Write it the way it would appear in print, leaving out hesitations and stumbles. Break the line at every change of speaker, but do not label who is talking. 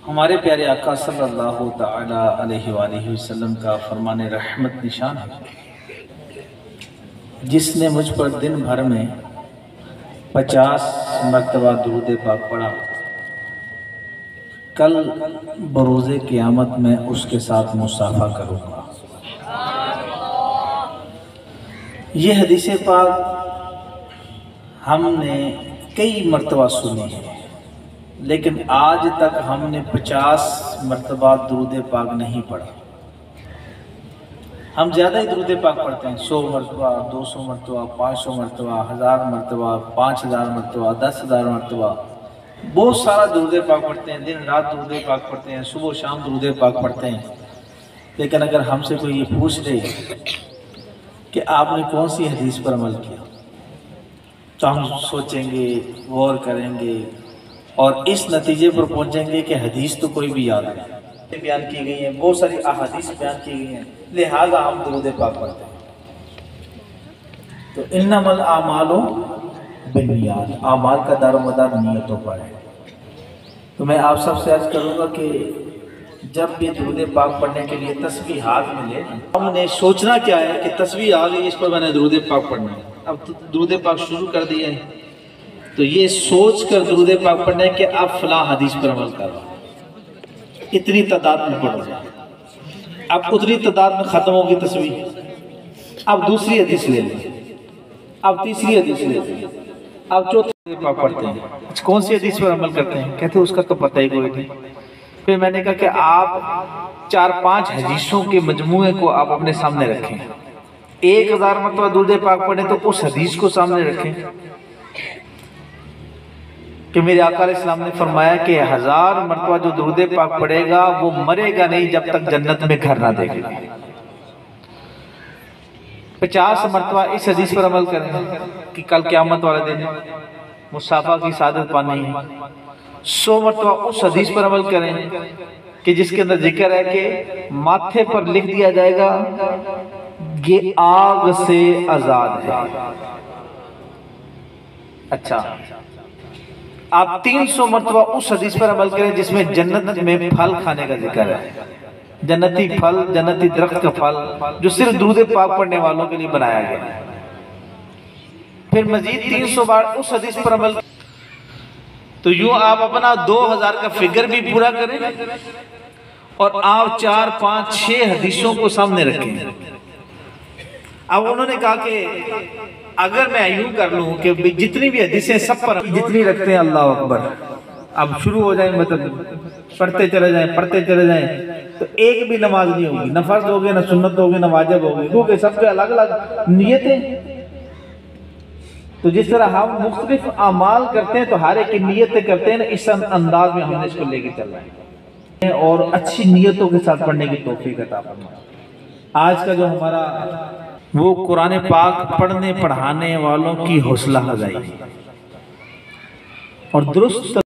हमारे प्यारे आका सल्लल्लाहु तआला अलैहि वसल्लम का फरमान रहमत निशान है, जिसने मुझ पर दिन भर में 50 मरतबा दुरूद पाक पढ़ा, कल बरोज़े क़यामत में उसके साथ मुसाफ़ा करूँगा। ये हदीस पाक हमने कई मरतबा सुनी है, लेकिन आज तक हमने 50 मरतबा दुरूद पाक नहीं पढ़ा। हम ज़्यादा ही दुरूद पाक पढ़ते हैं, 100 मरतबा, 200 मरतबा, 500 मरतबा, 1000 मरतबा, 5000 मरतबा, 10,000 मरतबा, बहुत सारा दुरूद पाक पढ़ते हैं। दिन रात दुरूद पाक पढ़ते हैं, सुबह शाम दुरूद पाक पढ़ते हैं। लेकिन अगर हमसे कोई ये पूछ ले कि आपने कौन सी हदीस पर अमल किया, तो हम सोचेंगे, गौर करेंगे और इस नतीजे पर पहुंचेंगे कि हदीस तो कोई भी याद नहीं बयान की गई है, बहुत सारी अहादीस बयान की गई हैं, लिहाजा हम दुरूद पाक पढ़ते हैं। तो इन्नमल आमालु बिन्नियात, आमाल का दारोमदार नियतों पर है। तो मैं आप सबसे अर्ज करूँगा कि जब भी दुरूद पाक पढ़ने के लिए तस्बीह हाथ मिले, हमने सोचना क्या है कि तस्बीह आ गई, इस पर मैंने दुरूद पाक पढ़ना है। अब दुरूद पाक शुरू कर दिया है, तो ये सोच कर दुरूद पाक पढ़ने के अब फलां हदीस पर अमल कर रहा, इतनी तादाद में पढ़ रहा, अब उतनी तादाद में ख़त्म होगी तस्बीह, अब दूसरी हदीस ले लें, अब तीसरी हदीस ले लें, अब चौथी पाक पढ़ते हैं। कौन सी हदीस पर अमल करते हैं? कहते उसका तो पता ही कोई नहीं। फिर मैंने कहा कि आप 4-5 हदीसों के मजमूए को आप अपने सामने रखें, 1000 मरतबा दुरूद पाक पढ़े तो उस हदीस को सामने रखें कि मेरे आका अलैहिस्सलाम ने फरमाया कि 1000 मरतबा जो दुरूद पाक पढ़ेगा वो मरेगा नहीं जब तक जन्नत में घर ना देखेगा। 50 मरतबा इस हदीस पर अमल करें कि कल क़यामत वाले दिन मुसाफ़ा की सादत पानी है। 100 मरतबा उस हदीस पर अमल करें कि जिसके अंदर जिक्र है कि माथे पर लिख दिया जाएगा ये आग से आज़ाद है। अच्छा, आप 300 मरतबा उस हदीस पर अमल करें जिसमें जन्नत में फल खाने का जिक्र है, जन्नती फल, जन्नती दरख्त का फल जो सिर्फ दुरूद पाक पढ़ने वालों के लिए बनाया गया है। फिर मजीद 300 बार उस हदीस पर अमल, तो यूं आप अपना 2000 का फिगर भी पूरा करें और आप 4, 5, 6 हदीसों को सामने रखें। अब उन्होंने कहा कि अगर मैं यूं कर लूं कि जितनी भी हदीसें सब पर जितनी रखते हैं, अल्लाह अकबर, अब शुरू हो जाए, मतलब पढ़ते चले जाएं, तो एक भी नमाज नहीं होगी, न फर्ज होगी, न सुन्नत होगी, न वाजिब होगी, क्योंकि सबके अलग अलग नियतें। तो जिस तरह हम मुख्तलिफ अमाल करते हैं तो हर एक की नियतें करते हैं ना, इस अंदाज में हमने इसको लेके चल रहे हैं और अच्छी नियतों के साथ पढ़ने की तौफीक अता फरमाए। आज का जो हमारा वो कुरान पाक पढ़ने पढ़ाने वालों की हौसला अफजाई और दुरुस्त